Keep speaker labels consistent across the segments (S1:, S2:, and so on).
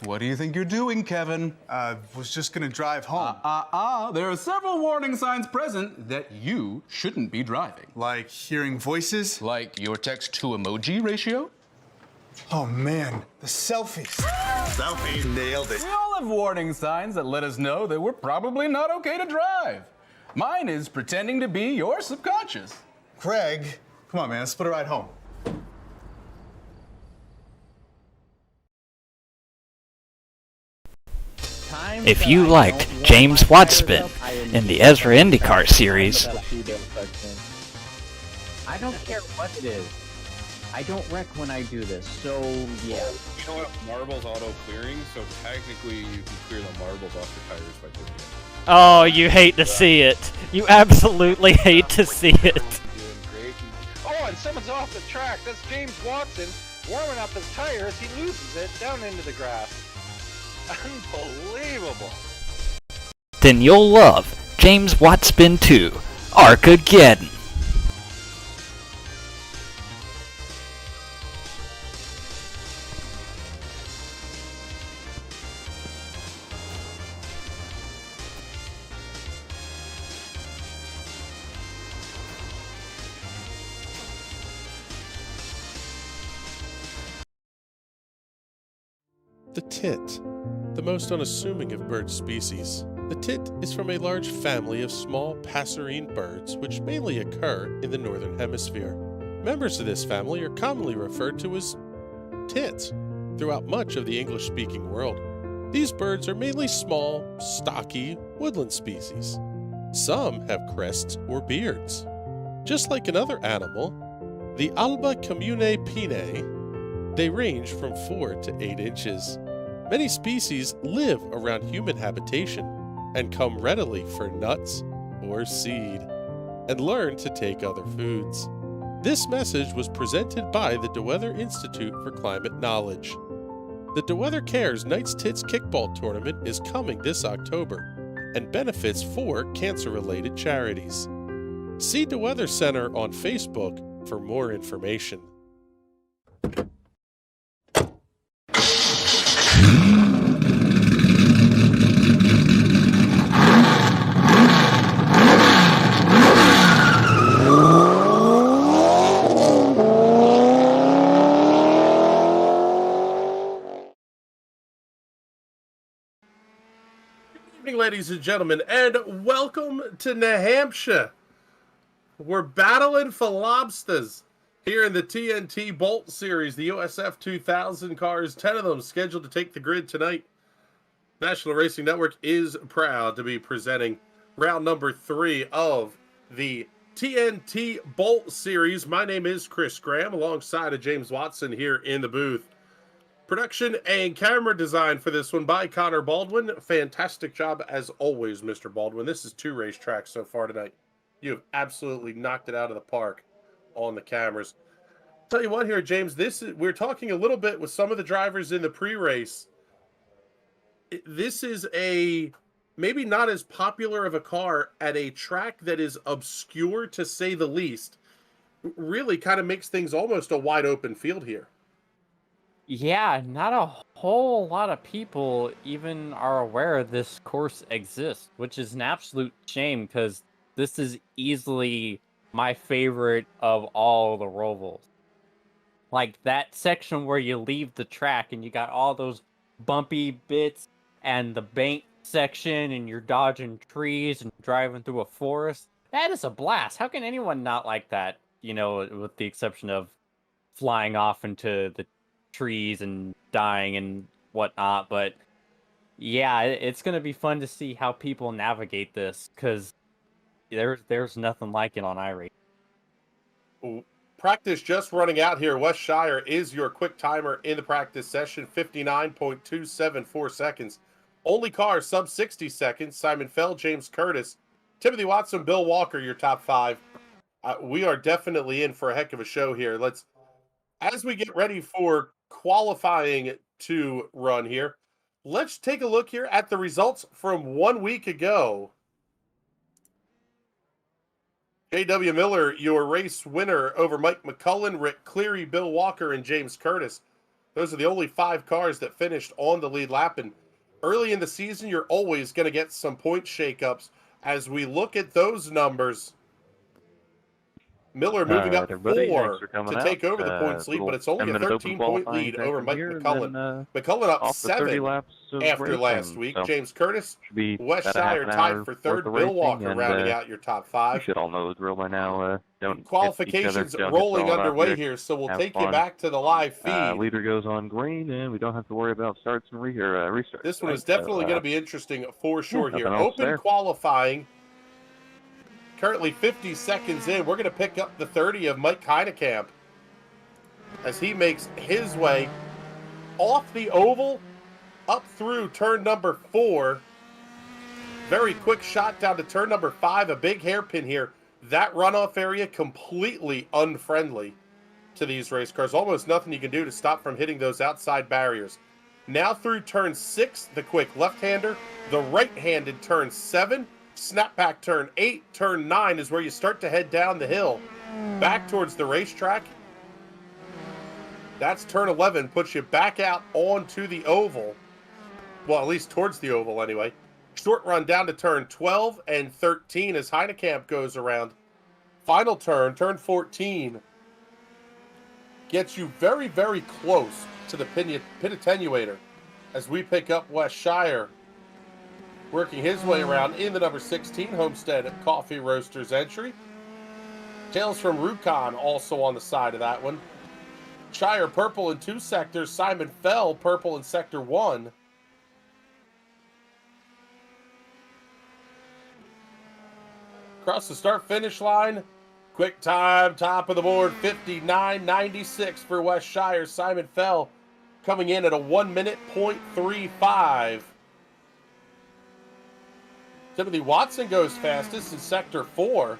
S1: What do you think you're doing, Kevin?
S2: Was just gonna drive home.
S1: There are several warning signs present that you shouldn't be driving.
S2: Like hearing voices?
S1: Like your text-to-emoji ratio?
S2: Oh man, the selfies.
S3: Selfie. Nailed it.
S1: We all have warning signs that let us know that we're probably not okay to drive. Mine is pretending to be your subconscious.
S2: Greg, come on man, let's put a ride home.
S4: If you liked James Watspin in the Ezra IndyCar series,
S5: I don't care what it is. I don't wreck when I do this, so yeah.
S6: You know what? Marbles auto clearing, so technically you can clear the marbles off your tires by doing it.
S4: oh, you hate to see it. You absolutely hate to see it.
S6: Doing great.
S7: Oh, and someone's off the track. That's James Watson warming up his tires. He loses it down into the grass. Unbelievable.
S4: Then you'll love James Watspin 2, Arcageddon.
S8: The tit, the most unassuming of bird species. The tit is from a large family of small passerine birds which mainly occur in the northern hemisphere. Members of this family are commonly referred to as tits throughout much of the English-speaking world. These birds are mainly small, stocky, woodland species. Some have crests or beards. Just like another animal, the Alba commune pine, they range from 4 to 8 inches. Many species live around human habitation and come readily for nuts or seed, and learn to take other foods. This message was presented by the DeWeather Institute for Climate Knowledge. The DeWeather Cares Knights Tits Kickball Tournament is coming this October and benefits 4 cancer-related charities. See DeWeather Center on Facebook for more information. Good evening, ladies and gentlemen, and welcome to New Hampshire. We're battling for lobsters here in the TNT Bolt Series, the USF 2000 cars, 10 of them scheduled to take the grid tonight. National Racing Network is proud to be presenting round number 3 of the TNT Bolt Series. My name is Chris Graham, alongside of James Watson here in the booth. Production and camera design for this one by Connor Baldwin. Fantastic job as always, Mr. Baldwin. This is 2 racetracks so far tonight. You have absolutely knocked it out of the park on the cameras. Tell you what here, James, we're talking a little bit with some of the drivers in the pre-race. This is maybe not as popular of a car at a track that is obscure, to say the least. Really kind of makes things almost a wide open field here.
S5: Yeah, not a whole lot of people even are aware this course exists, which is an absolute shame because this is easily my favorite of all the Rovals. Like that section where you leave the track and you got all those bumpy bits and the bank section and you're dodging trees and driving through a forest. That is a blast. How can anyone not like that? You know, with the exception of flying off into the trees and dying and whatnot. But yeah, it's going to be fun to see how people navigate this because there's nothing like it on iRacing.
S8: Practice just running out here. Wes Shire is your quick timer in the practice session, 59.274 seconds. Only car sub 60 seconds. Simon Fell, James Curtis, Timothy Watson, Bill Walker, your top 5. We are definitely in for a heck of a show here. As we get ready for qualifying to run here, let's take a look here at the results from 1 week ago. J.W. Miller, your race winner over Mike McCullen, Rick Cleary, Bill Walker, and James Curtis. Those are the only 5 cars that finished on the lead lap. And early in the season, you're always going to get some point shakeups. As we look at those numbers, Miller moving up 4 to take over the points lead, but it's only a 13-point lead over Mike McCullen. McCullen up 7 after last week. James Curtis, Wes Shire tied for 3rd. Bill Walker rounding out your top 5.
S9: You should all know the drill by now. Don't
S8: Qualifications rolling underway here, so we'll take you back to the live feed.
S9: Leader goes on green, and we don't have to worry about starts and restarts.
S8: This one is definitely going to be interesting for sure here. Open
S9: there.
S8: qualifying. Currently 50 seconds in. We're going to pick up the 30 of Mike Heinekamp as he makes his way off the oval up through turn number 4. Very quick shot down to turn number 5. A big hairpin here. That runoff area completely unfriendly to these race cars. Almost nothing you can do to stop from hitting those outside barriers. Now through turn 6, the quick left-hander. The right-handed turn 7. Snapback turn 8, turn 9 is where you start to head down the hill. Back towards the racetrack. That's turn 11, puts you back out onto the oval. Well, at least towards the oval anyway. Short run down to turn 12 and 13 as Heinekamp goes around. Final turn, turn 14. Gets you very, very close to the pit attenuator as we pick up Wes Shire. Working his way around in the number 16 Homestead Coffee Roasters entry. Tales from Rukon also on the side of that one. Shire purple in 2 sectors. Simon Fell purple in sector 1. Across the start-finish line. Quick time, top of the board, 59.96 for Wes Shire. Simon Fell coming in at a 1 minute, .35. Timothy Watson goes fastest in sector 4.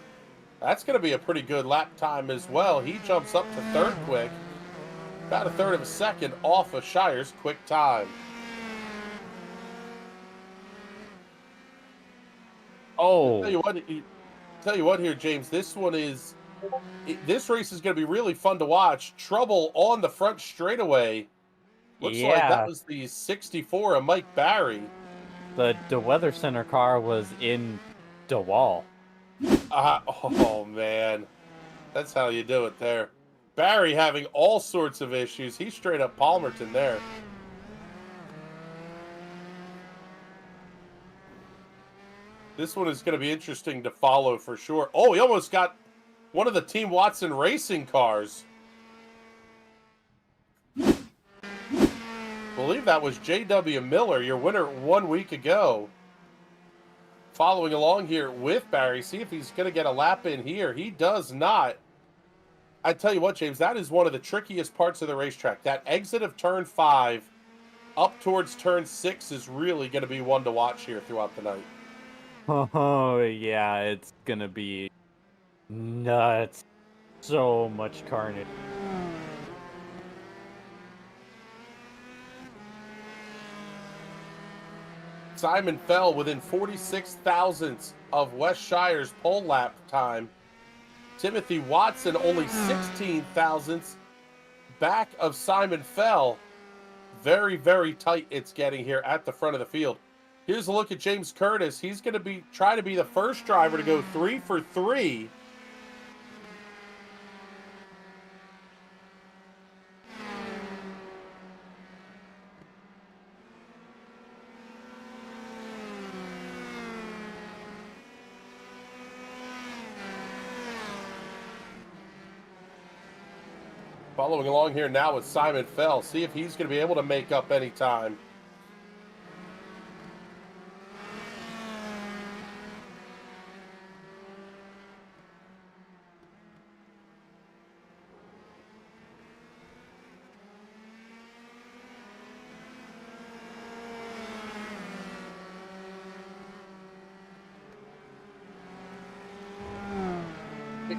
S8: That's going to be a pretty good lap time as well. He jumps up to 3rd quick. About a 1/3 of a second off of Shire's quick time.
S5: Oh.
S8: Tell you what here, James. This race is going to be really fun to watch. Trouble on the front straightaway. Looks like that was the 64 of Mike Barry.
S5: The Weather Center car was in the wall.
S8: Oh, man. That's how you do it there. Barry having all sorts of issues. He's straight up Palmerton there. This one is going to be interesting to follow for sure. Oh, he almost got one of the Team Watson racing cars. I believe that was J.W. Miller, your winner 1 week ago. Following along here with Barry. See if he's going to get a lap in here. He does not. I tell you what, James, that is one of the trickiest parts of the racetrack. That exit of turn 5 up towards turn 6 is really going to be one to watch here throughout the night.
S5: Oh, yeah, it's going to be nuts. So much carnage.
S8: Simon Fell within 46 thousandths of Wes Shire's pole lap time. Timothy Watson only 16 thousandths back of Simon Fell. Very, very tight it's getting here at the front of the field. Here's a look at James Curtis. He's going to try to be the first driver to go 3 for 3. Following along here now with Simon Fell. See if he's going to be able to make up any time.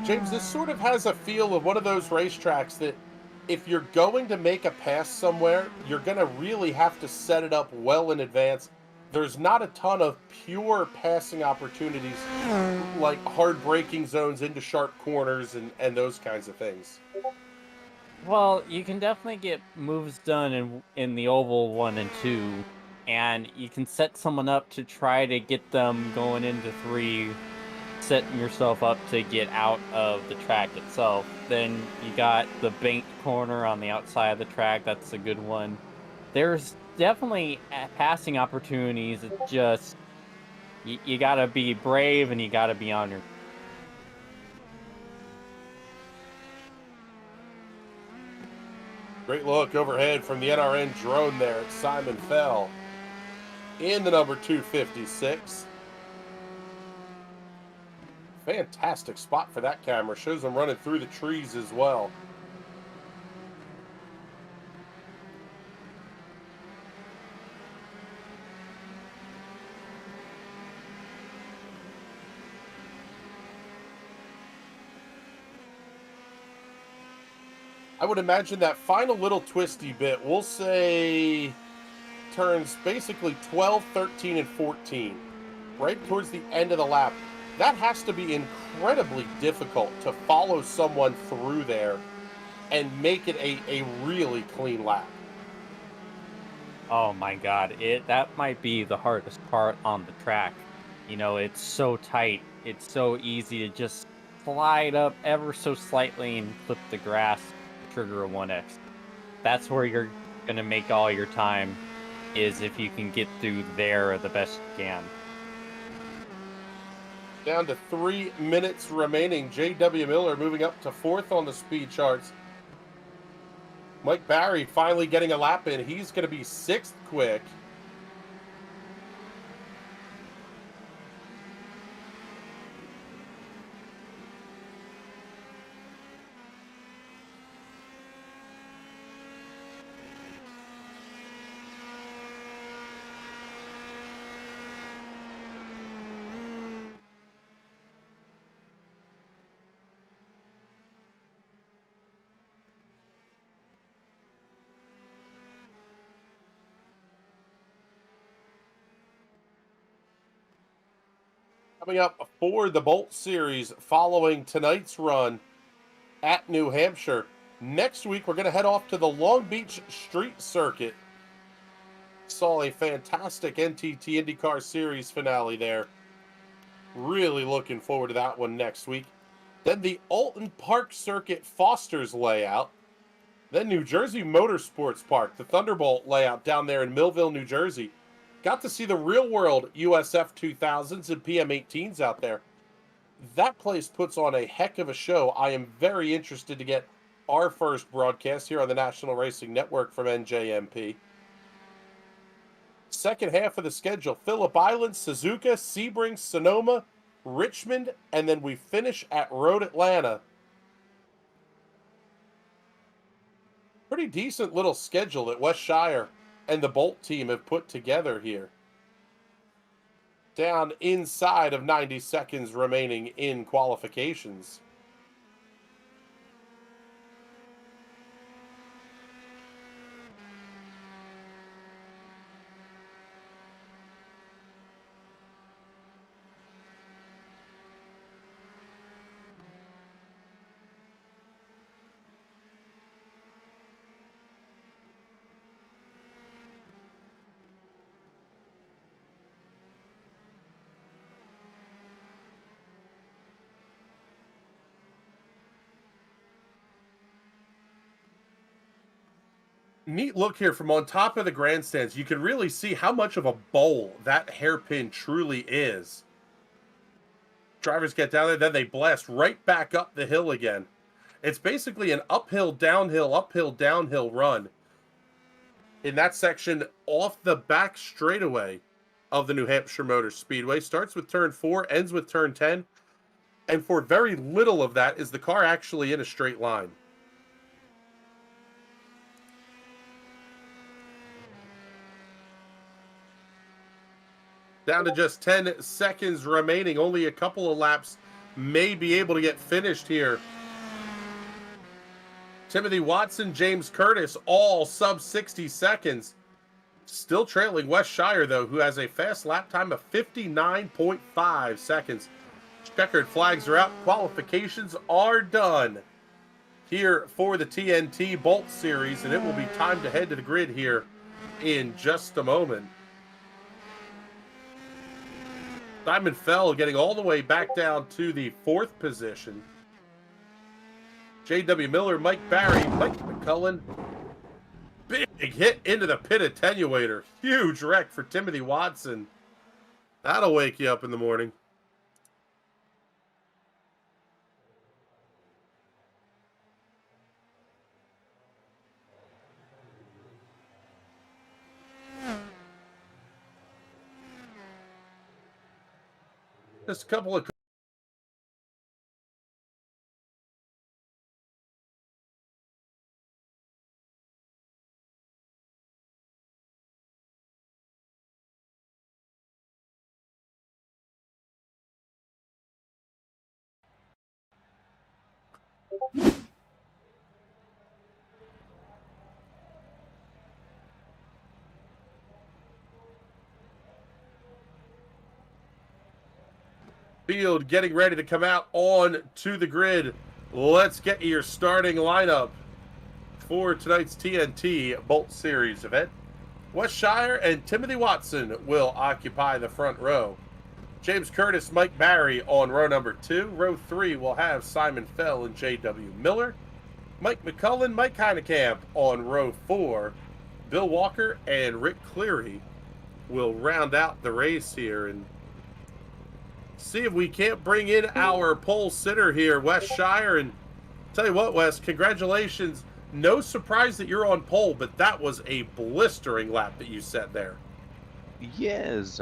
S8: James, this sort of has a feel of one of those racetracks that if you're going to make a pass somewhere, you're going to really have to set it up well in advance. There's not a ton of pure passing opportunities like hard braking zones into sharp corners and those kinds of things.
S5: Well, you can definitely get moves done in the oval 1 and 2, and you can set someone up to try to get them going into 3, setting yourself up to get out of the track itself. Then you got the banked corner on the outside of the track. That's a good one. There's definitely passing opportunities. It just you got to be brave and you got to be on your.
S8: Great look overhead from the NRN drone there at Simon Fell in the number 256. Fantastic spot for that camera. Shows him running through the trees as well. I would imagine that final little twisty bit, we'll say turns basically 12, 13, and 14, right towards the end of the lap. That has to be incredibly difficult to follow someone through there and make it a really clean lap.
S5: Oh my god, that might be the hardest part on the track. You know, it's so tight. It's so easy to just slide up ever so slightly and clip the grass, trigger a 1x. That's where you're going to make all your time, is if you can get through there the best you can.
S8: Down to 3 minutes remaining. J.W. Miller moving up to 4th on the speed charts. Mike Barry finally getting a lap in. He's going to be 6th quick. Coming up for the Bolt Series following tonight's run at New Hampshire. Next week, we're going to head off to the Long Beach Street Circuit. Saw a fantastic NTT IndyCar Series finale there. Really looking forward to that one next week. Then the Alton Park Circuit Foster's layout. Then New Jersey Motorsports Park, the Thunderbolt layout down there in Millville, New Jersey. Got to see the real world USF 2000s and PM18s out there. That place puts on a heck of a show. I am very interested to get our first broadcast here on the National Racing Network from NJMP. Second half of the schedule, Phillip Island, Suzuka, Sebring, Sonoma, Richmond, and then we finish at Road Atlanta. Pretty decent little schedule that West Shire and the Bolt team have put together here. Down inside of 90 seconds remaining in qualifications. Neat look here from on top of the grandstands. You can really see how much of a bowl that hairpin truly is. Drivers get down there, then they blast right back up the hill again. It's basically an uphill, downhill run in that section off the back straightaway of the New Hampshire Motor Speedway. Starts with turn 4, ends with turn 10. And for very little of that is the car actually in a straight line. Down to just 10 seconds remaining. Only a couple of laps may be able to get finished here. Timothy Watson, James Curtis, all sub 60 seconds. Still trailing West Shire, though, who has a fast lap time of 59.5 seconds. Checkered flags are out. Qualifications are done. here for the TNT Bolt Series, and it will be time to head to the grid here in just a moment. Simon Fell getting all the way back down to the 4th position. J.W. Miller, Mike Barry, Mike McCullen. Big hit into the pit attenuator. Huge wreck for Timothy Watson. That'll wake you up in the morning. Just a couple of field getting ready to come out on to the grid. Let's get your starting lineup for tonight's TNT Bolt Series event. Wes Shire and Timothy Watson will occupy the front row. James Curtis, Mike Barry on row number 2. Row 3 will have Simon Fell and J.W. Miller. Mike McCullen, Mike Heinekamp on row 4. Bill Walker and Rick Cleary will round out the race here and see if we can't bring in our pole sitter here, Wes Shire. And tell you what, Wes, congratulations. No surprise that you're on pole, but that was a blistering lap that you set there.
S9: Yes,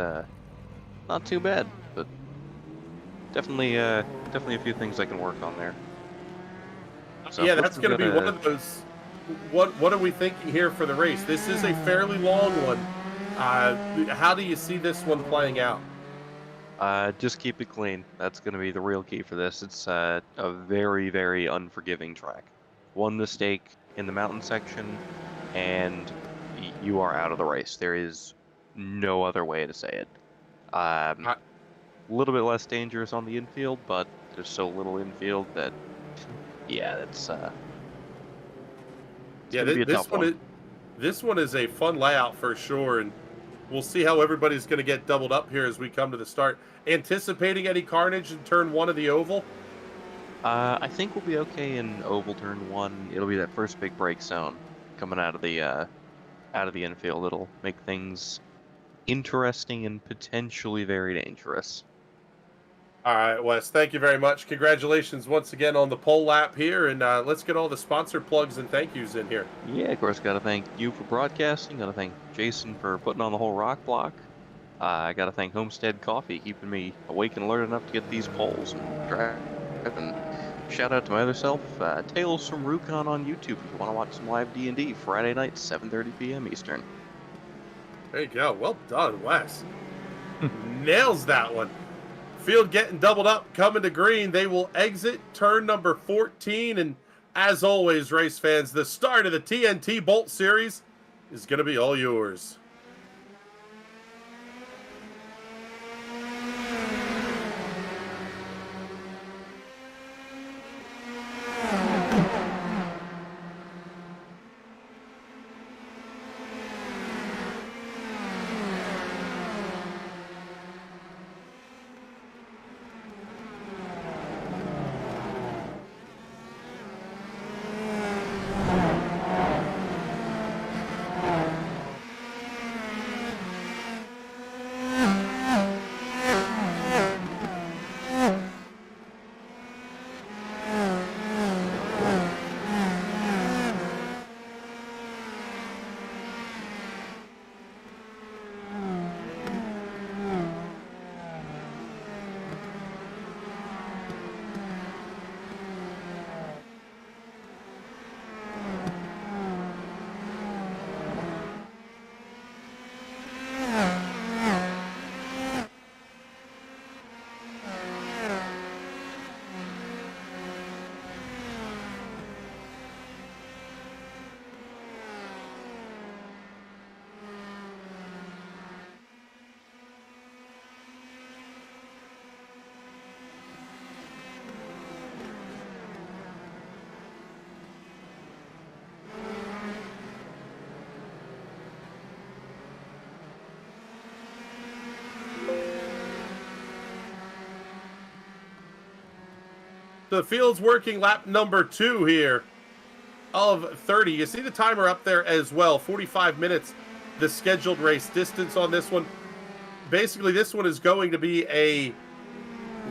S9: not too bad, but definitely a few things I can work on there. So
S8: yeah, that's going to be one of those. What are we thinking here for the race? This is a fairly long one. How do you see this one playing out?
S9: Just keep it clean. That's going to be the real key for this. It's a very, very unforgiving track. One mistake in the mountain section, and you are out of the race. There is no other way to say it. A little bit less dangerous on the infield, but there's so little infield that, yeah, that's
S8: yeah. This one is a fun layout for sure, and we'll see how everybody's going to get doubled up here as we come to the start. Anticipating any carnage in turn 1 of the oval?
S9: I think we'll be okay in oval turn 1. It'll be that first big break zone coming out of the infield. It'll make things interesting and potentially very dangerous.
S8: All right, Wes, thank you very much. Congratulations once again on the pole lap here, and let's get all the sponsor plugs and thank yous in here.
S9: Yeah, of course, got to thank you for broadcasting. Got to thank Jason for putting on the whole rock block. I got to thank Homestead Coffee, keeping me awake and alert enough to get these poles and drive. And shout out to my other self, Tales from Rukon on YouTube. If you want to watch some live D&D, Friday night, 7:30 p.m. Eastern.
S8: There you go. Well done, Wes. Nails that one. Field getting doubled up, coming to green. They will exit turn number 14. And as always, race fans, the start of the TNT Bolt Series is going to be all yours. So the field's working lap number 2 here of 30. You see the timer up there as well. 45 minutes, the scheduled race distance on this one. Basically, this one is going to be a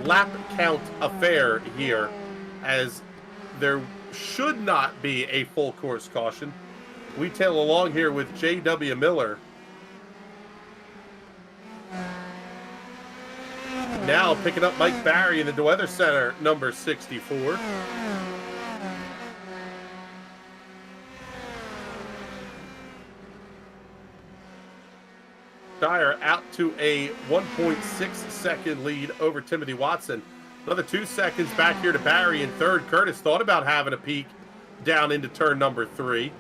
S8: lap count affair here, as there should not be a full course caution. We tail along here with J.W. Miller. Now picking up Mike Barry in the Weather Center, number 64. Dyer out to a 1.6 second lead over Timothy Watson. Another 2 seconds back here to Barry in third. Curtis thought about having a peek down into turn number 3.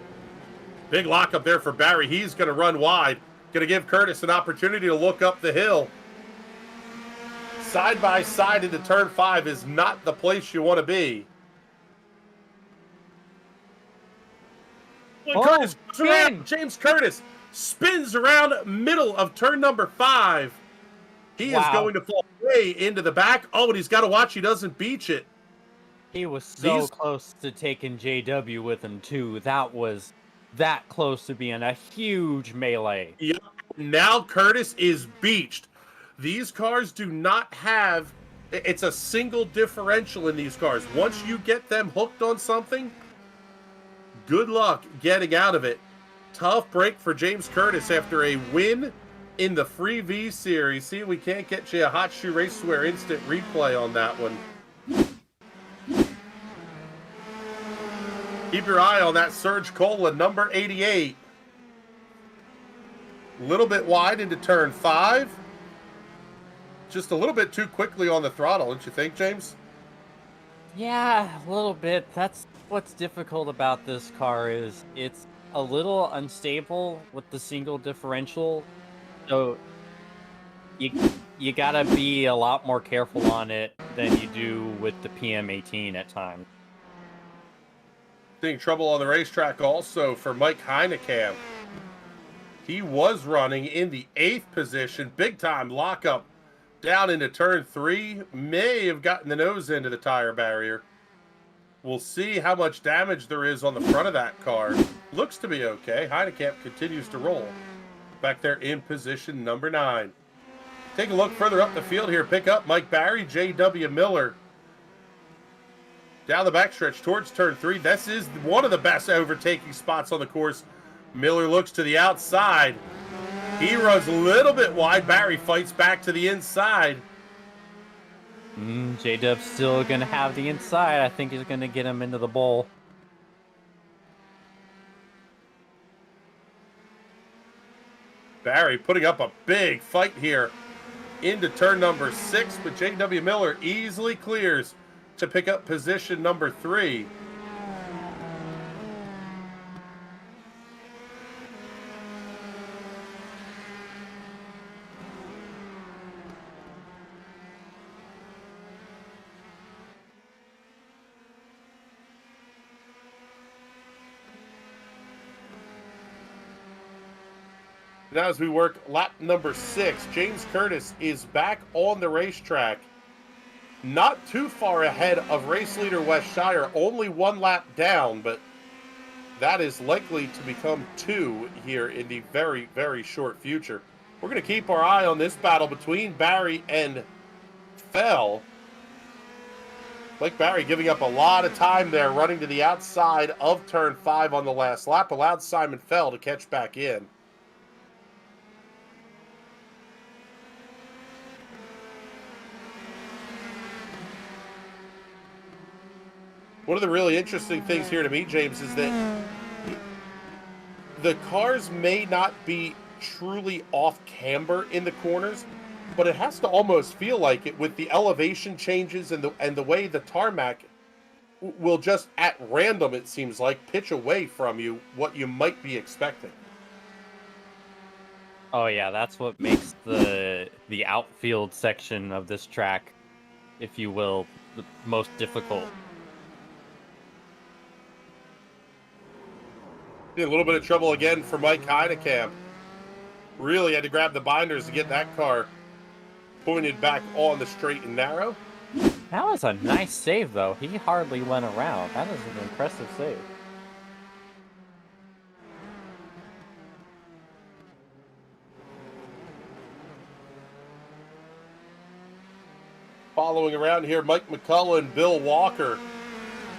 S8: Big lockup there for Barry. He's going to run wide. Going to give Curtis an opportunity to look up the hill. Side by side into turn 5 is not the place you want to be. Curtis goes around. James Curtis spins around middle of turn number 5. He is going to fall way into the back. Oh, and he's got to watch he doesn't beach it.
S5: He was so close to taking JW with him, too. That was that close to being a huge melee.
S8: Yep. Now Curtis is beached. These cars do not have... It's a single differential in these cars. Once you get them hooked on something, good luck getting out of it. Tough break for James Curtis after a win in the Free V Series. See, we can't get you a Hot Shoe Racewear instant replay on that one. Keep your eye on that Serge Cola, number 88. A little bit wide into turn 5. Just a little bit too quickly on the throttle, don't you think, James?
S5: Yeah, a little bit. That's what's difficult about this car is it's a little unstable with the single differential, so you gotta be a lot more careful on it than you do with the PM18 at times.
S8: Seeing trouble on the racetrack also for Mike Heinekamp. He was running in the 8th position, big time lockup down into turn 3. May have gotten the nose into the tire barrier. We'll see how much damage there is on the front of that car. Looks to be okay. Heinekamp continues to roll. Back there in position number 9. Take a look further up the field here. Pick up Mike Barry, J.W. Miller. Down the backstretch towards turn 3. This is one of the best overtaking spots on the course. Miller looks to the outside. He runs a little bit wide. Barry fights back to the inside.
S5: J-Dub's still going to have the inside. I think he's going to get him into the bowl.
S8: Barry putting up a big fight here into turn number 6, but J.W. Miller easily clears to pick up position number 3. Now as we work lap number 6, James Curtis is back on the racetrack. Not too far ahead of race leader Wes Shire, only 1 lap down, but that is likely to become 2 here in the very, very short future. We're going to keep our eye on this battle between Barry and Fell. Mike Barry giving up a lot of time there, running to the outside of turn 5 on the last lap, allowed Simon Fell to catch back in. One of the really interesting things here to me, James, is that the cars may not be truly off camber in the corners, but it has to almost feel like it with the elevation changes and the way the tarmac will just at random, it seems like, pitch away from you what you might be expecting.
S5: Oh yeah, that's what makes the outfield section of this track, if you will, the most difficult.
S8: A little bit of trouble again for Mike Heinekamp. Really had to grab the binders to get that car pointed back on the straight and narrow.
S5: That was a nice save, though. He hardly went around. That is an impressive save.
S8: Following around here, Mike McCullen, Bill Walker.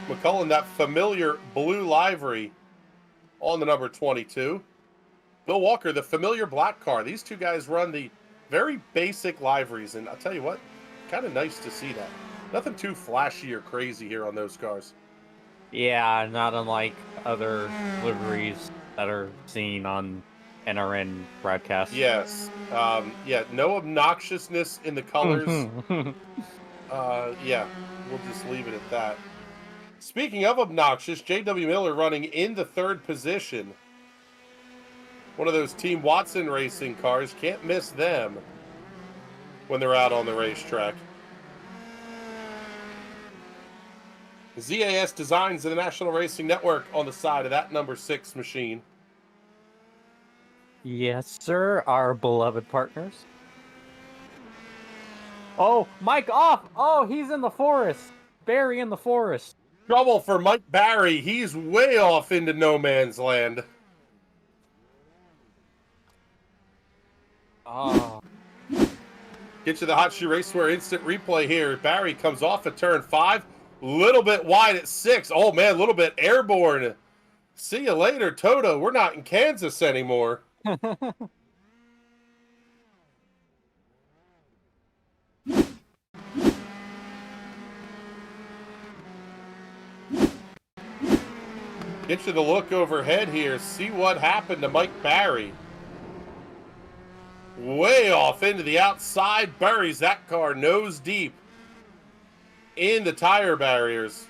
S8: McCullen, that familiar blue livery on the number 22. Bill Walker, the familiar black car. These two guys run the very basic liveries, and I'll tell you what, kind of nice to see that. Nothing too flashy or crazy here on those cars.
S5: Yeah, not unlike other liveries that are seen on NRN broadcasts.
S8: Yes. Yeah, no obnoxiousness in the colors. Yeah, we'll just leave it at that. Speaking of obnoxious, J.W. Miller running in the third position. One of those Team Watson racing cars. Can't miss them when they're out on the racetrack. ZAS Designs of the National Racing Network on the side of that number 6 machine.
S5: Yes, sir. Our beloved partners. Oh, Mike off! Oh, he's in the forest. Barry in the forest.
S8: Trouble for Mike Barry. He's way off into no man's land.
S5: Oh.
S8: Get you the Hot Shoe Racewear instant replay here. Barry comes off at turn 5. Little bit wide at 6. Oh, man, a little bit airborne. See you later, Toto. We're not in Kansas anymore. Get you the look overhead here. See what happened to Mike Barry. Way off into the outside. Buries that car nose deep in the tire barriers.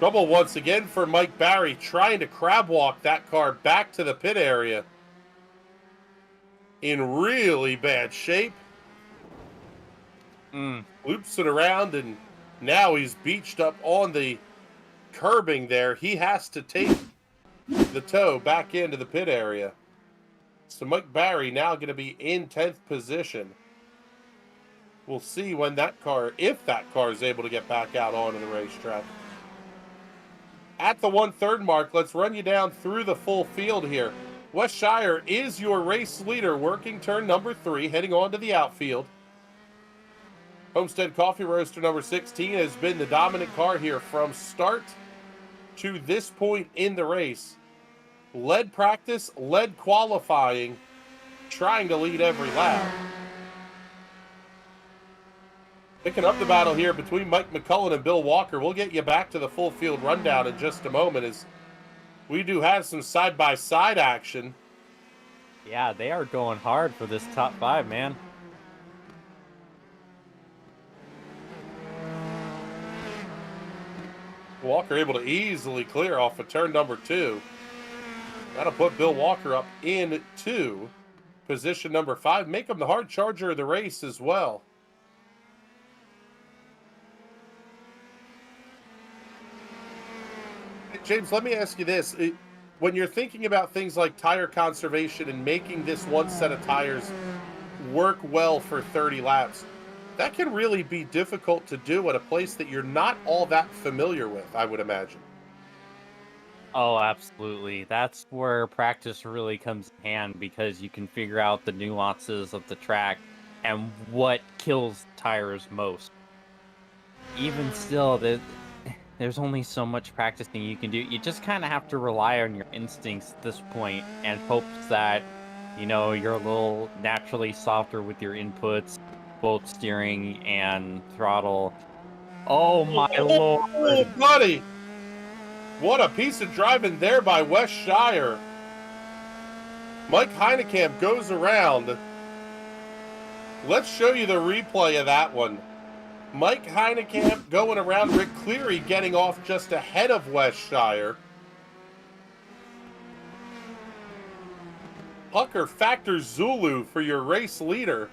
S8: Trouble once again for Mike Barry, trying to crab walk that car back to the pit area. In really bad shape. Loops it around, and now he's beached up on the curbing there. He has to take the tow back into the pit area. So Mike Barry now going to be in 10th position. We'll see when that car, if that car is able to get back out onto the racetrack. At the 1/3 mark, let's run you down through the full field here. Wes Shire is your race leader, working turn number 3, heading on to the outfield. Homestead Coffee Roaster number 16 has been the dominant car here from start to this point in the race. Led practice, led qualifying, trying to lead every lap. Picking up the battle here between Mike McCullen and Bill Walker. We'll get you back to the full field rundown in just a moment, as we do have some side-by-side action.
S5: Yeah, they are going hard for this top 5, man.
S8: Walker able to easily clear off of turn number 2. That'll put Bill Walker up into position number 5. Make him the hard charger of the race as well. James, let me ask you this. When you're thinking about things like tire conservation and making this one set of tires work well for 30 laps, that can really be difficult to do at a place that you're not all that familiar with, I would imagine.
S5: Oh, absolutely. That's where practice really comes in hand, because you can figure out the nuances of the track and what kills tires most. Even still, there's only so much practicing you can do. You just kind of have to rely on your instincts at this point and hopes that, you know, you're a little naturally softer with your inputs, both steering and throttle. Oh my lord.
S8: Oh, buddy! What a piece of driving there by Wes Shire. Mike Heinekamp goes around. Let's show you the replay of that one. Mike Heinekamp going around, Rick Cleary getting off just ahead of Wes Shire. Pucker Factor Zulu for your race leader.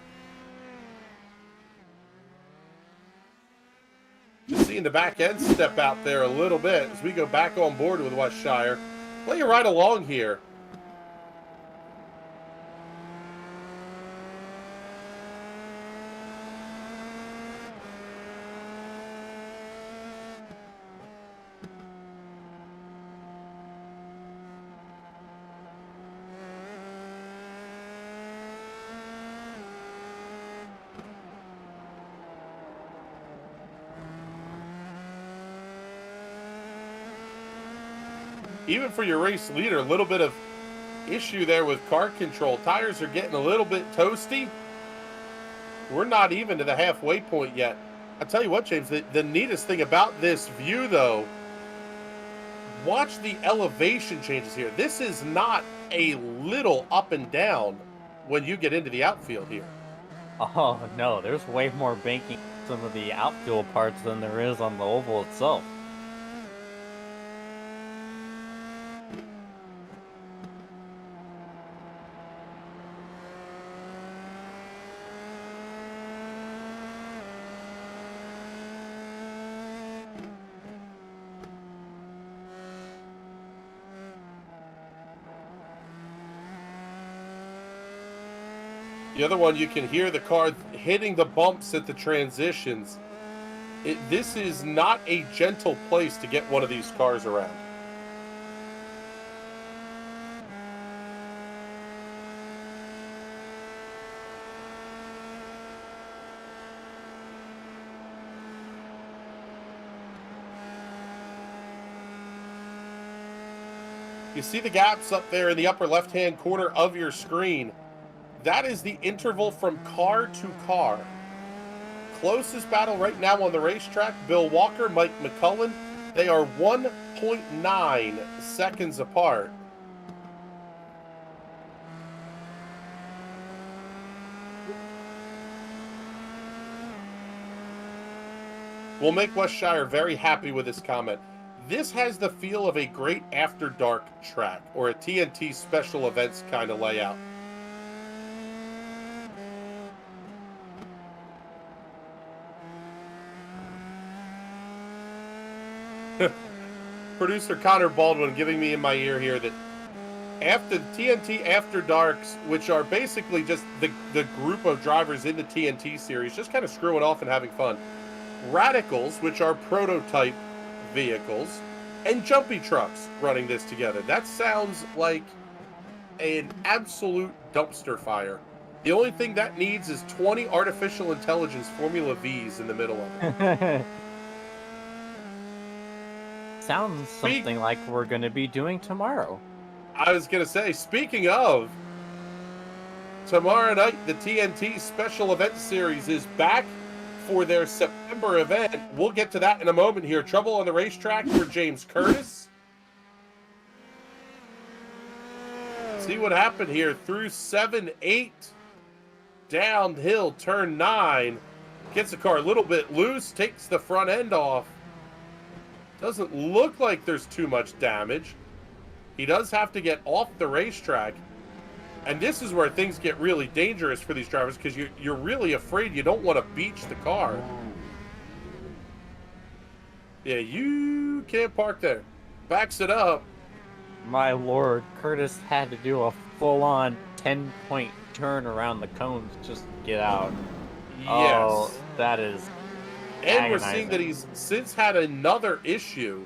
S8: Just seeing the back end step out there a little bit as we go back on board with Wes Shire. Play you right along here. even for your race leader, a little bit of issue there with car control. Tires are getting a little bit toasty. We're not even to the halfway point yet. I'll tell you what, James, the neatest thing about this view, though, watch the elevation changes here. This is not a little up and down when you get into the outfield here.
S5: Oh no, there's way more banking in some of the outfield parts than there is on the oval itself.
S8: The other one, you can hear the car hitting the bumps at the transitions. This is not a gentle place to get one of these cars around. You see the gaps up there in the upper left-hand corner of your screen. That is the interval from car to car. Closest battle right now on the racetrack, Bill Walker, Mike McCullen. They are 1.9 seconds apart. We'll make Westshire very happy with this comment. This has the feel of a great after dark track or a TNT special events kind of layout. Producer Connor Baldwin giving me in my ear here that after TNT After Darks, which are basically just the group of drivers in the TNT series, just kind of screwing off and having fun. Radicals, which are prototype vehicles, and Jumpy Trucks running this together. That sounds like an absolute dumpster fire. The only thing that needs is 20 artificial intelligence Formula Vs in the middle of it.
S5: Sounds something like we're going to be doing tomorrow.
S8: I was going to say, speaking of, tomorrow night the TNT Special Event Series is back for their September event. We'll get to that in a moment here. Trouble on the racetrack for James Curtis. See what happened here through 7-8. Downhill, turn 9. Gets the car a little bit loose, takes the front end off. Doesn't look like there's too much damage. He does have to get off the racetrack. And this is where things get really dangerous for these drivers because you're really afraid you don't want to beach the car. Yeah, you can't park there. Backs it up.
S5: My lord, Curtis had to do a full-on 10-point turn around the cones just to get out.
S8: Yes.
S5: Oh, that is
S8: And we're
S5: agonizing.
S8: seeing that he's since had another issue.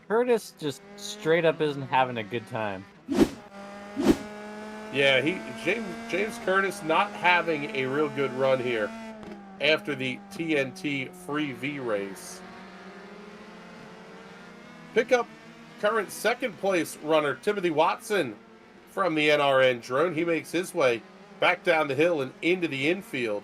S5: Curtis just straight up isn't having a good time.
S8: Yeah, James Curtis not having a real good run here after the TNT Free V race. Pick up current second place runner Timothy Watson from the NRN drone. He makes his way back down the hill and into the infield.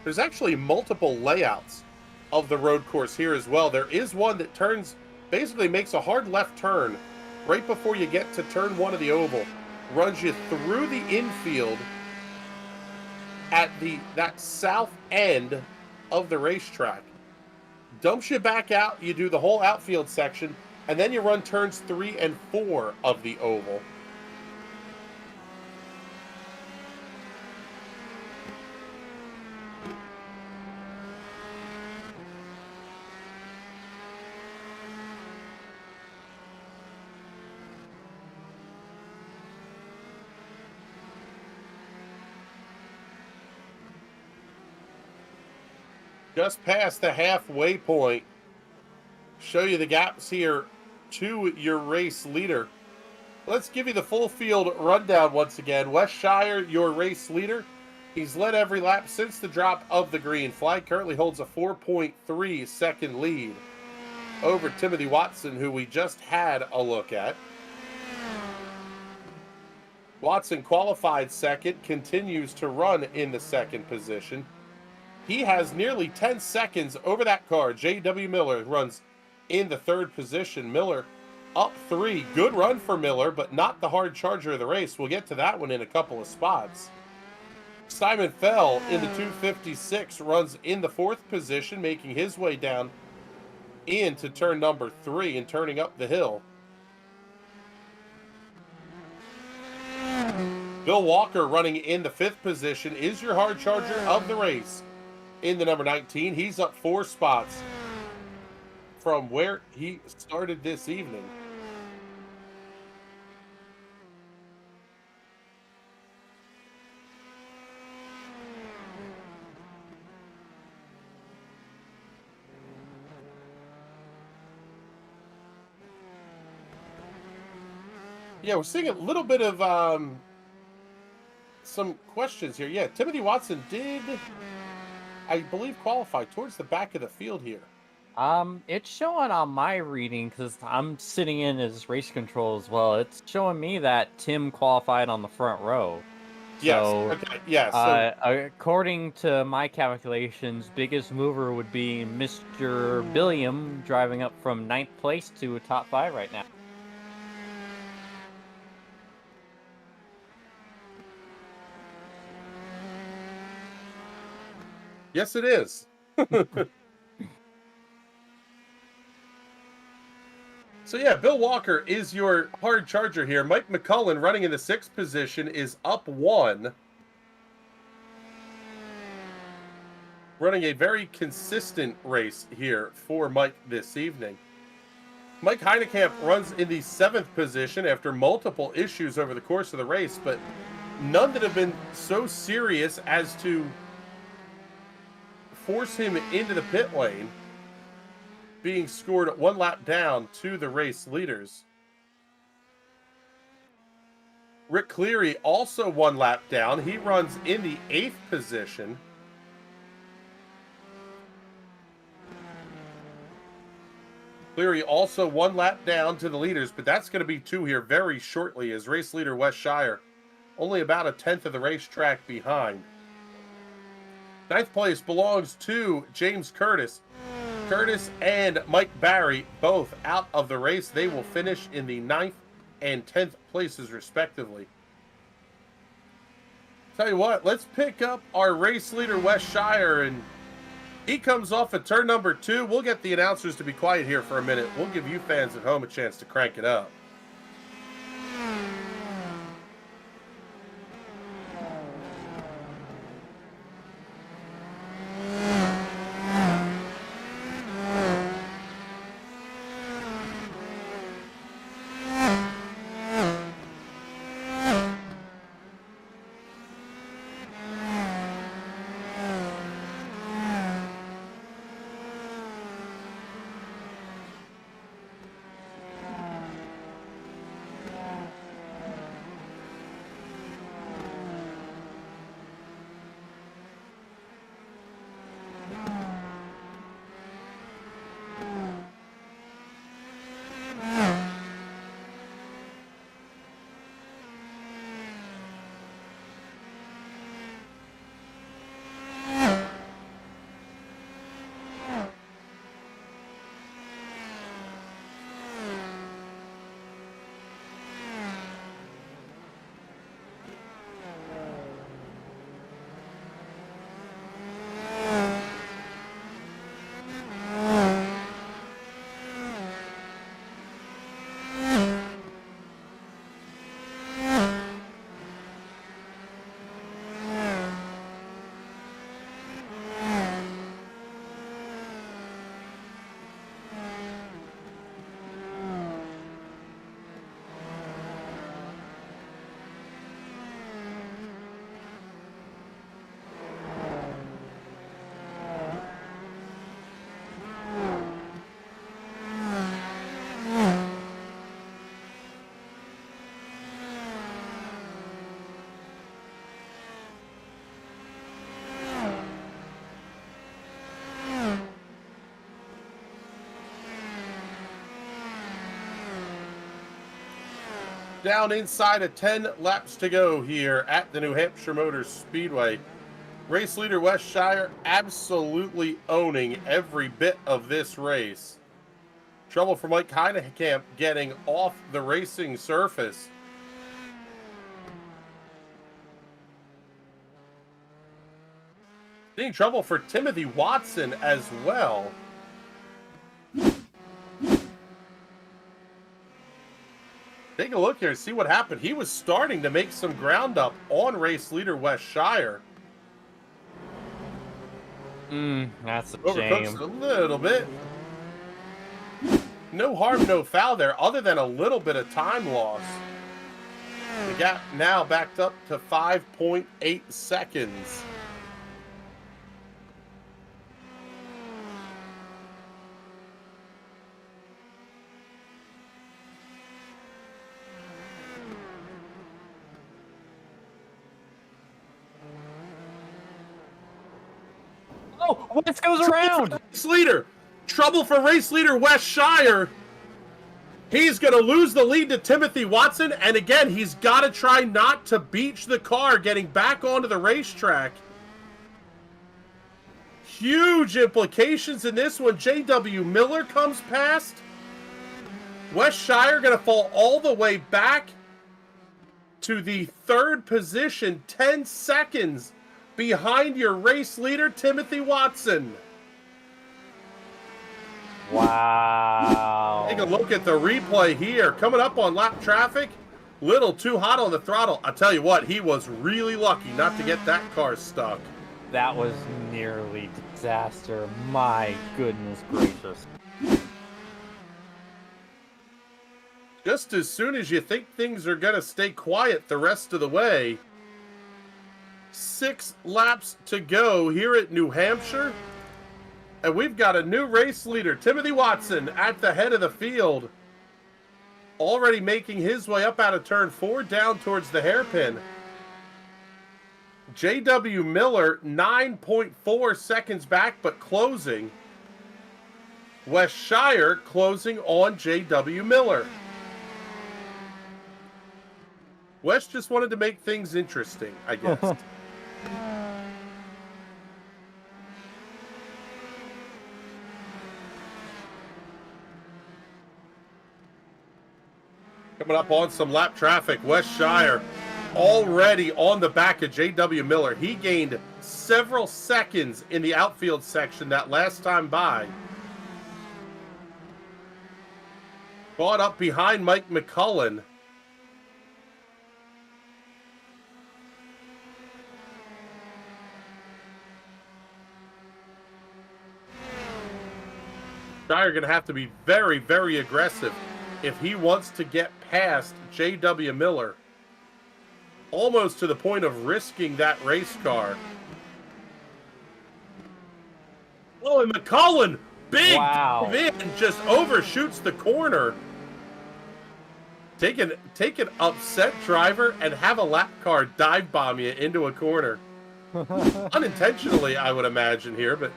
S8: There's actually multiple layouts of the road course here as well. There is one that basically makes a hard left turn right before you get to turn 1 of the oval. Runs you through the infield at that south end of the racetrack. Dumps you back out, you do the whole outfield section, and then you run turns 3 and 4 of the oval. Just past the halfway point. Show you the gaps here to your race leader. Let's give you the full field rundown once again. Wes Shire, your race leader. He's led every lap since the drop of the green flag. Currently holds a 4.3 second lead over Timothy Watson, who we just had a look at. Watson qualified second, continues to run in the second position. He has nearly 10 seconds over that car. J.W. Miller runs in the third position. Miller up 3. Good run for Miller, but not the hard charger of the race. We'll get to that one in a couple of spots. Simon Fell in the 256 runs in the fourth position, making his way down into turn number 3 and turning up the hill. Bill Walker running in the fifth position is your hard charger of the race in the number 19. He's up 4 spots from where he started this evening. Yeah, we're seeing a little bit of some questions here. Yeah, Timothy Watson did, I believe, qualify towards the back of the field here.
S5: It's showing on my reading because I'm sitting in as race control as well. It's showing me that Tim qualified on the front row.
S8: Yes.
S5: So,
S8: Okay. Yeah. So
S5: according to my calculations, biggest mover would be Mr. Billiam driving up from 9th place to a top 5 right now.
S8: yes, it is. So yeah, Bill Walker is your hard charger here. Mike McCullen running in the 6th position is up 1. Running a very consistent race here for Mike this evening. Mike Heinekamp runs in the 7th position after multiple issues over the course of the race, but none that have been so serious as to force him into the pit lane, being scored 1 lap down to the race leaders. Rick Cleary also 1 lap down. He runs in the 8th position. Cleary also 1 lap down to the leaders, but that's going to be 2 here very shortly as race leader Wes Shire only about a 10th of the racetrack behind. 9th place belongs to James Curtis. Curtis and Mike Barry both out of the race. They will finish in the 9th and 10th places respectively. Tell you what, let's pick up our race leader Wes Shire, and he comes off at turn number 2. We'll get the announcers to be quiet here for a minute. We'll give you fans at home a chance to crank it up. Down inside of 10 laps to go here at the New Hampshire Motor Speedway. Race leader Wes Shire absolutely owning every bit of this race. Trouble for Mike Heinekamp getting off the racing surface. Seeing trouble for Timothy Watson as well. Take a look here and see what happened. He was starting to make some ground up on race leader Wes Shire.
S5: That's a
S8: Overcooks
S5: shame.
S8: it a little bit. No harm, no foul there, other than a little bit of time loss. The gap now backed up to 5.8 seconds.
S5: Oh, Wes goes around!
S8: Race leader, trouble for race leader Wes Shire. He's going to lose the lead to Timothy Watson, and again, he's got to try not to beach the car getting back onto the racetrack. Huge implications in this one. J.W. Miller comes past. Wes Shire going to fall all the way back to the third position, 10 seconds behind your race leader, Timothy Watson.
S5: Wow.
S8: Take a look at the replay here. Coming up on lap traffic. Little too hot on the throttle. I'll tell you what, he was really lucky not to get that car stuck.
S5: That was nearly disaster. My goodness gracious.
S8: Just as soon as you think things are going to stay quiet the rest of the way, 6 laps to go here at New Hampshire. And we've got a new race leader, Timothy Watson, at the head of the field. Already making his way up out of turn 4 down towards the hairpin. J.W. Miller, 9.4 seconds back, but closing. Wes Shire closing on J.W. Miller. Wes just wanted to make things interesting, I guess. Coming up on some lap traffic, Wes Shire already on the back of J.W. Miller. He gained several seconds in the outfield section that last time by. Caught up behind Mike McCullen. Shire going to have to be very, very aggressive if he wants to get past J.W. Miller. Almost to the point of risking that race car. Oh, and McCullen, big
S5: Wow.
S8: in, just overshoots the corner. Take an upset driver and have a lap car dive bomb you into a corner. Unintentionally, I would imagine here, but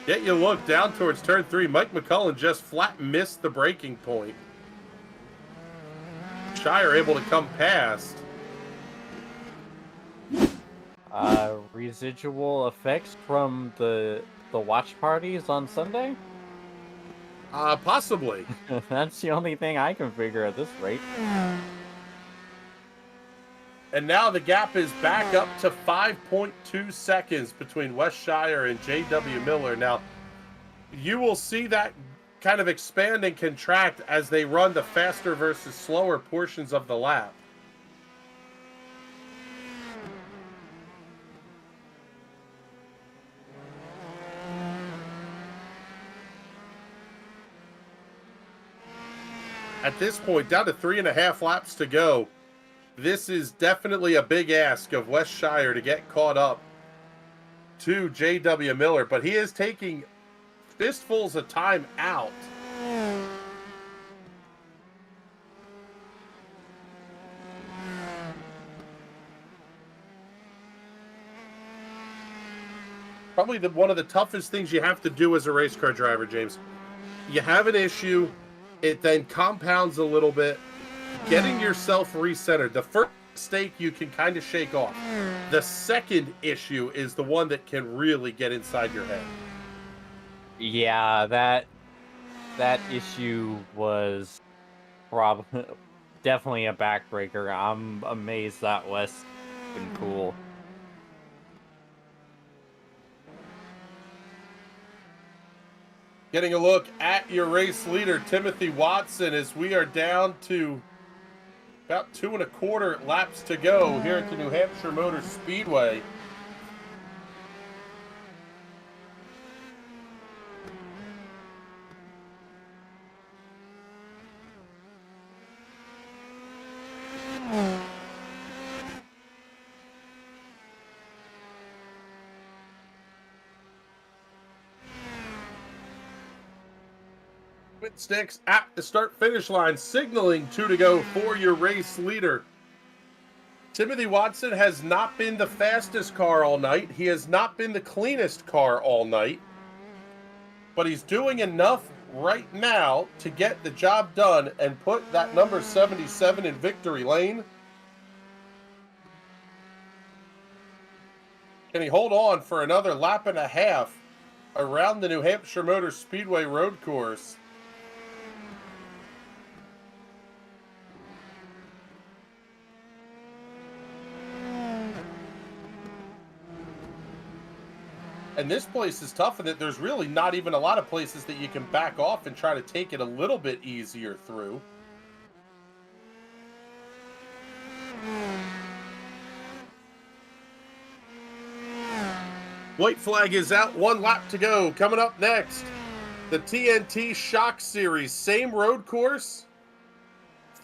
S8: yet you look down towards turn 3. Mike McCullen just flat missed the braking point. Shire able to come past.
S5: Residual effects from the watch parties on Sunday?
S8: Possibly.
S5: That's the only thing I can figure at this rate.
S8: And now the gap is back up to 5.2 seconds between Wes Shire and J.W. Miller. Now, you will see that kind of expand and contract as they run the faster versus slower portions of the lap. At this point, down to 3.5 laps to go. This is definitely a big ask of Wes Shire to get caught up to J.W. Miller, but he is taking fistfuls of time out. Probably one of the toughest things you have to do as a race car driver, James. you have an issue, it then compounds a little bit, getting yourself recentered. The first mistake you can kind of shake off. The second issue is the one that can really get inside your head.
S5: Yeah, that issue was definitely a backbreaker. I'm amazed that Wes been cool.
S8: Getting a look at your race leader, Timothy Watson, as we are down to about 2 1/4 laps to go here at the New Hampshire Motor Speedway. Pit sticks at the start-finish line, signaling 2 to go for your race leader. Timothy Watson has not been the fastest car all night. He has not been the cleanest car all night. But he's doing enough right now to get the job done and put that number 77 in victory lane. Can he hold on for another lap and a half around the New Hampshire Motor Speedway road course? And this place is tough in that there's really not even a lot of places that you can back off and try to take it a little bit easier through. White flag is out, 1 lap to go. Coming up next, the TNT Shock Series, same road course,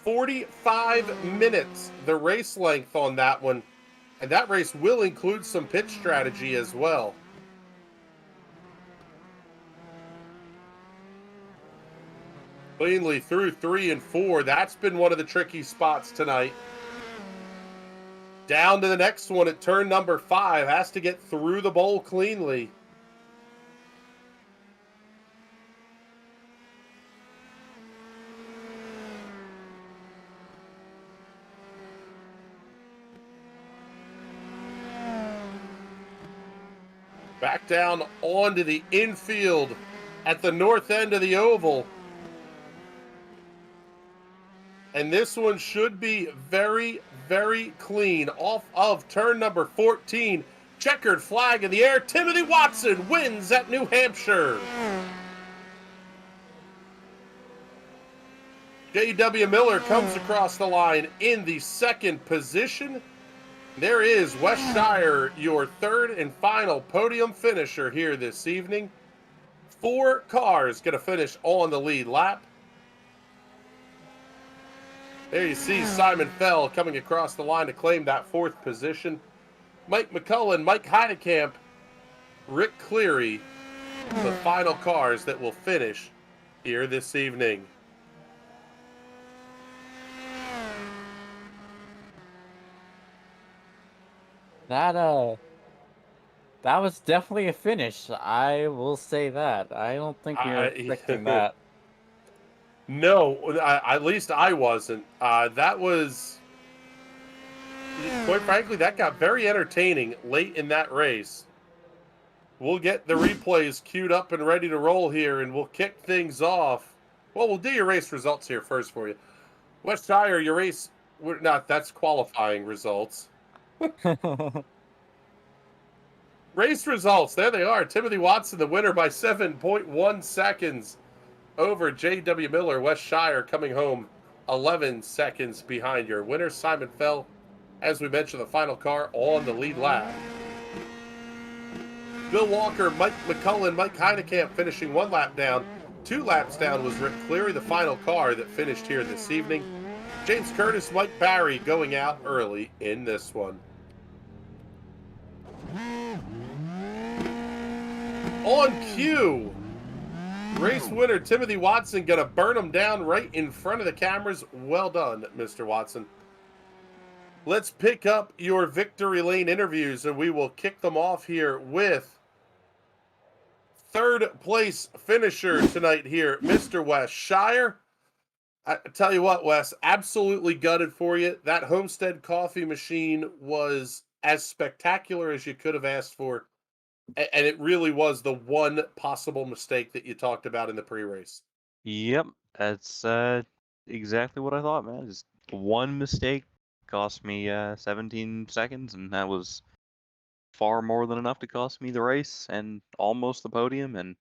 S8: 45 minutes, the race length on that one. And that race will include some pit strategy as well. Cleanly through 3 and 4. That's been one of the tricky spots tonight. Down to the next one at turn number 5. Has to get through the bowl cleanly. Back down onto the infield at the north end of the oval. And this one should be very, very clean. Off of turn number 14. Checkered flag in the air. Timothy Watson wins at New Hampshire. J.W. Miller comes across the line in the second position. There is Wes Shire, your third and final podium finisher here this evening. 4 cars going to finish on the lead lap. There you see Simon Fell coming across the line to claim that 4th position. Mike McCullen, Mike Heinekamp, Rick Cleary, the final cars that will finish here this evening.
S5: That was definitely a finish. I will say that. I don't think we were expecting that.
S8: No, at least I wasn't. That was, quite frankly, that got very entertaining late in that race. We'll get the replays queued up and ready to roll here, and we'll kick things off. Well, we'll do your race results here first for you. Wes Shire, your race, that's qualifying results. Race results, there they are. Timothy Watson, the winner by 7.1 seconds over J.W. Miller. Wes Shire coming home 11 seconds behind your winner. Simon Fell, as we mentioned, the final car on the lead lap. Bill Walker, Mike McCullen, Mike Heinekamp finishing 1 lap down. 2 laps down was Rick Cleary, the final car that finished here this evening. James Curtis, Mike Barry going out early in this one. On cue, race winner Timothy Watson gonna burn him down right in front of the cameras. Well done, Mr. Watson. Let's pick up your victory lane interviews, and we will kick them off here with third place finisher tonight here, Mr. Wes Shire. I tell you what, Wes, absolutely gutted for you. That Homestead coffee machine was as spectacular as you could have asked for. And it really was the one possible mistake that you talked about in the pre-race.
S9: Yep, that's exactly what I thought, man. Just one mistake cost me 17 seconds, and that was far more than enough to cost me the race and almost the podium. And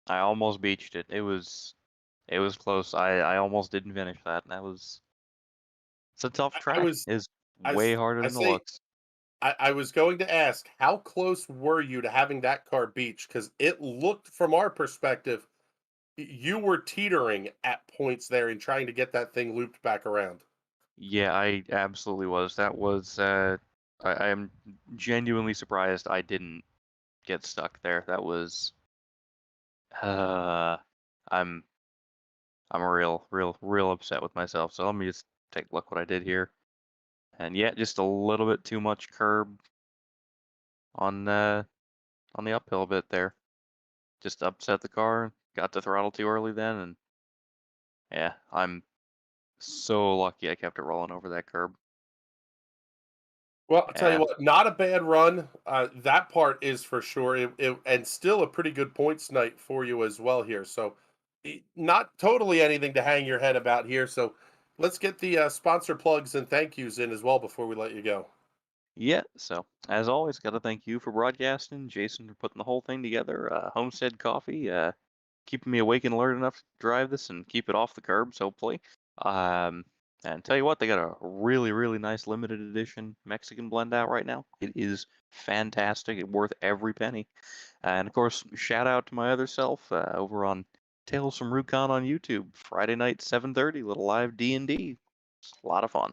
S9: I almost beached it. It was close. I almost didn't finish that. And it's a tough
S8: I
S9: track.
S8: was
S9: It's
S8: I,
S9: way
S8: s-
S9: harder
S8: I
S9: than the
S8: say
S9: looks.
S8: I was going to ask, how close were you to having that car beached? Because it looked, from our perspective, you were teetering at points there and trying to get that thing looped back around.
S9: Yeah, I absolutely was. That was I am genuinely surprised I didn't get stuck there. That was uh I'm I'm real upset with myself. So let me just take a look what I did here. And yeah, just a little bit too much curb on on the uphill bit there. Just upset the car, got the throttle too early then, and yeah, I'm so lucky I kept it rolling over that curb.
S8: Well, I'll tell you
S9: Yeah.
S8: what, not a bad run. That part is for sure, and still a pretty good points night for you as well here. So, not totally anything to hang your head about here. So, let's get the sponsor plugs and thank yous in as well before we let you go.
S9: Yeah, so as always, got to thank you for broadcasting, Jason for putting the whole thing together, Homestead Coffee, keeping me awake and alert enough to drive this and keep it off the curbs, hopefully. Um, and tell you what, they got a really nice limited edition Mexican blend out right now. It is fantastic. It's worth every penny. And of course, shout out to my other self over on Tales from Rukon on YouTube, Friday night 7:30, little live D&D. It's a lot of fun.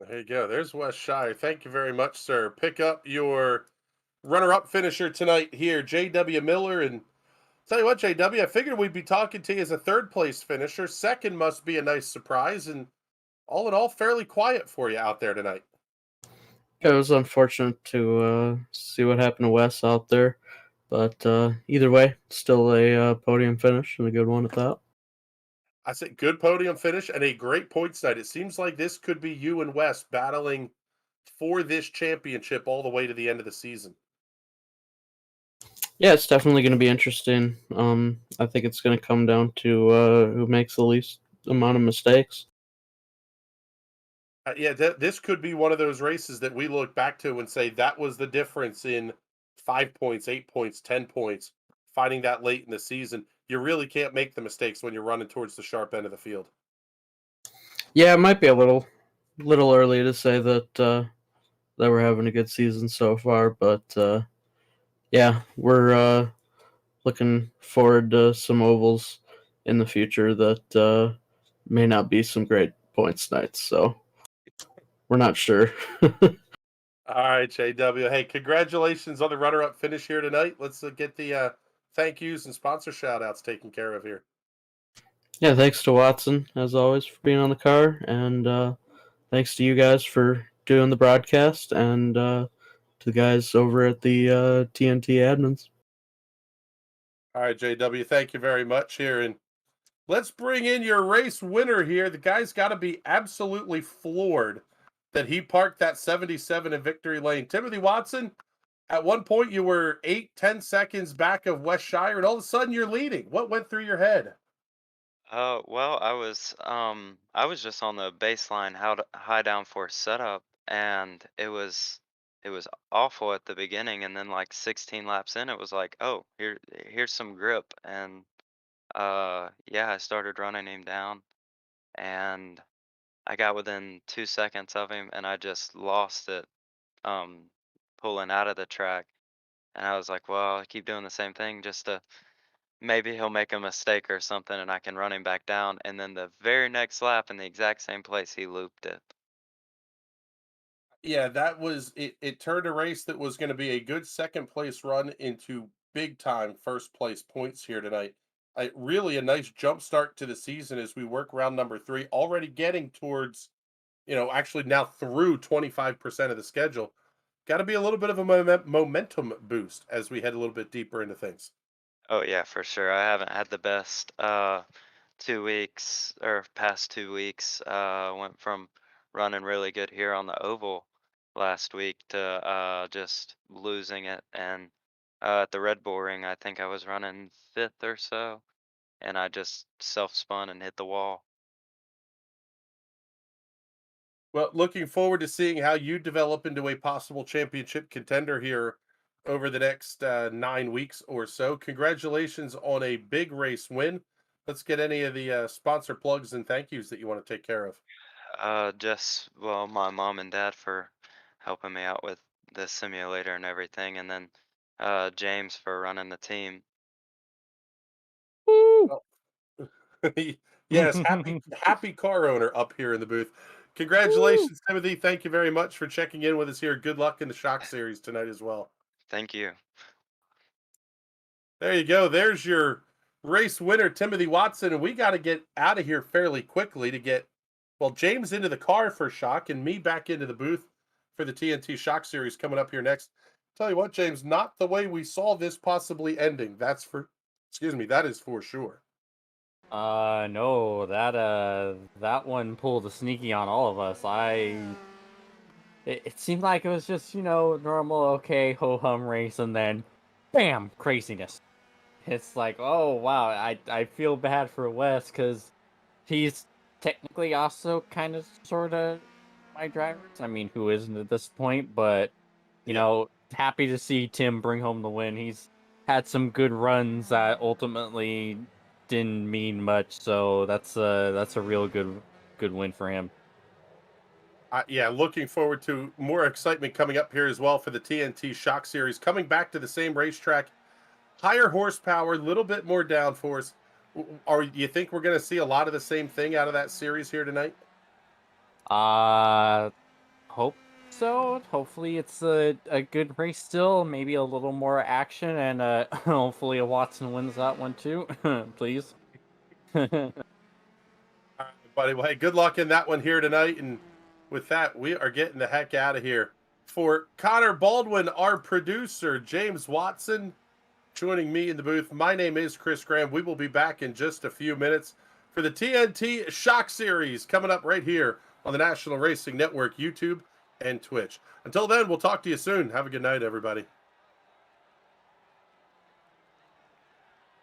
S8: There you go. There's Wes Shire. Thank you very much, sir. Pick up your runner-up finisher tonight here, J.W. Miller. And tell you what, J.W., I figured we'd be talking to you as a third place finisher. Second must be a nice surprise, and all in all, fairly quiet for you out there tonight.
S10: It was unfortunate to see what happened to Wes out there, but either way, still a podium finish and a good one at that.
S8: I said good podium finish and a great points night. It seems like this could be you and Wes battling for this championship all the way to the end of the season.
S10: Yeah, it's definitely going to be interesting. I think it's going to come down to who makes the least amount of mistakes.
S8: Yeah, this could be one of those races that we look back to and say that was the difference in 5 points, 8 points, 10 points, finding that late in the season. You really can't make the mistakes when you're running towards the sharp end of the field.
S10: Yeah, it might be a little early to say that we're having a good season so far, but yeah, we're looking forward to some ovals in the future that may not be some great points nights. So we're not sure.
S8: All right, JW. Hey, congratulations on the runner-up finish here tonight. Let's get the thank yous and sponsor shout-outs taken care of here.
S10: Yeah, thanks to Watson as always for being on the car, and thanks to you guys for doing the broadcast, and to the guys over at the TNT admins.
S8: All right, JW, thank you very much here. And let's bring in your race winner here. The guy's got to be absolutely floored that he parked that 77 in victory lane. Timothy Watson, at one point you were 8-10 seconds back of West Shire, and all of a sudden you're leading. What went through your head?
S11: Well, I was just on the baseline high down force setup, and it was awful at the beginning, and then like 16 laps in, it was like, oh, here's some grip, and yeah, I started running him down, and I got within 2 seconds of him, and I just lost it, um, pulling out of the track, and I was like, well, I keep doing the same thing just to maybe he'll make a mistake or something and I can run him back down. And then the very next lap in the exact same place, he looped it.
S8: Yeah, that was it. It turned a race that was going to be a good second place run into big time first place points here tonight. Really a nice jump start to the season as we work round number three, already getting towards, actually now through 25% of the schedule. got to be a little bit of a momentum boost as we head a little bit deeper into things.
S11: Oh yeah, for sure. I haven't had the best 2 weeks or past 2 weeks. Went from running really good here on the oval last week to just losing it. And at the Red Bull Ring, I think I was running fifth or so, and I just self spun and hit the wall.
S8: Well, looking forward to seeing how you develop into a possible championship contender here over the next 9 weeks or so. Congratulations on a big race win. Let's get any of the sponsor plugs and thank yous that you want to take care of.
S11: Just well, my mom and dad for helping me out with the simulator and everything, and then James for running the team.
S8: Well, yes, happy car owner up here in the booth.
S5: Woo!
S8: Congratulations, Timothy. Thank you very much for checking in with us here. Good luck in the Shock Series tonight as well.
S11: Thank you.
S8: There you go. There's your race winner, Timothy Watson. And we got to get out of here fairly quickly to get, well, James into the car for Shock and me back into the booth for the TNT Shock Series coming up here next. Tell you what, James, not the way we saw this possibly ending. That is for sure.
S5: No, that one pulled a sneaky on all of us. It seemed like it was just, normal, okay, ho hum race, and then bam, craziness. It's like, oh wow, I feel bad for Wes because he's technically also kind of sort of my driver. I mean, who isn't at this point, but
S8: Yeah.
S5: happy to see Tim bring home the win. He's had some good runs that ultimately didn't mean much, so that's a real good win for him.
S8: Yeah, looking forward to more excitement coming up here as well for the TNT Shock Series. Coming back to the same racetrack, higher horsepower, a little bit more downforce. Are you think we're going to see a lot of the same thing out of that series here tonight?
S5: Uh Hope so. Hopefully it's a good race still, maybe a little more action, and hopefully Watson wins that one too. Please.
S8: All right, buddy. Well, hey, good luck in that one here tonight. And with that, we are getting the heck out of here. For Connor Baldwin, our producer, James Watson, joining me in the booth. My name is Chris Graham. We will be back in just a few minutes for the TNT Shock Series coming up right here on the National Racing Network, YouTube, and Twitch. Until then, we'll talk to you soon. Have a good night, everybody.